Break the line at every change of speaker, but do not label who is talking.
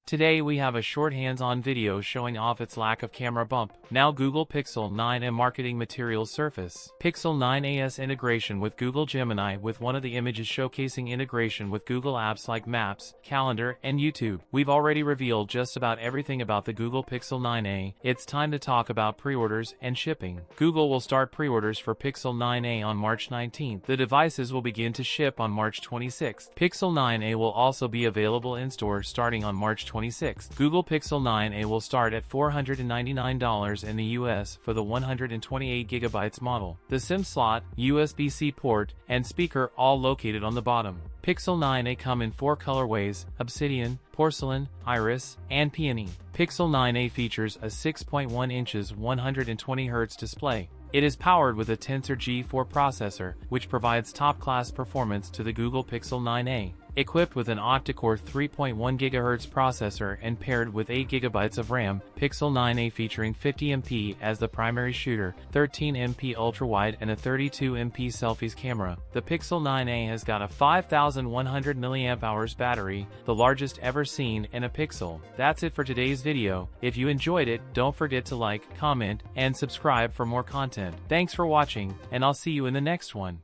Today we have a short hands-on video showing off its lack of camera bump. Now Google Pixel 9a marketing materials surface. Pixel 9a's integration with Google Gemini with one of the images showcasing integration with Google apps like Maps, Calendar, and YouTube. We've already revealed just about everything about the Google Pixel 9a. It's time to talk about pre-orders and shipping. Google will start pre-orders for Pixel 9a on March 19th. The devices will begin to ship on March 26th. Pixel 9a will also be available in store starting on March 26th. Google Pixel 9a will start at $499 in the US for the 128GB model. The SIM slot, USB-C port, and speaker all located on the bottom. Pixel 9a come in 4 colorways: Obsidian, Porcelain, Iris, and Peony. Pixel 9a features a 6.1 inches 120Hz display. It is powered with a Tensor G4 processor, which provides top-class performance to the Google Pixel 9a. Equipped with an octa-core 3.1 GHz processor and paired with 8 GB of RAM, Pixel 9a featuring 50MP as the primary shooter, 13MP ultra-wide and a 32MP selfies camera. The Pixel 9a has got a 5100 mAh battery, the largest ever seen in a Pixel. That's it for today's video. If you enjoyed it, don't forget to like, comment, and subscribe for more content. Thanks for watching, and I'll see you in the next one.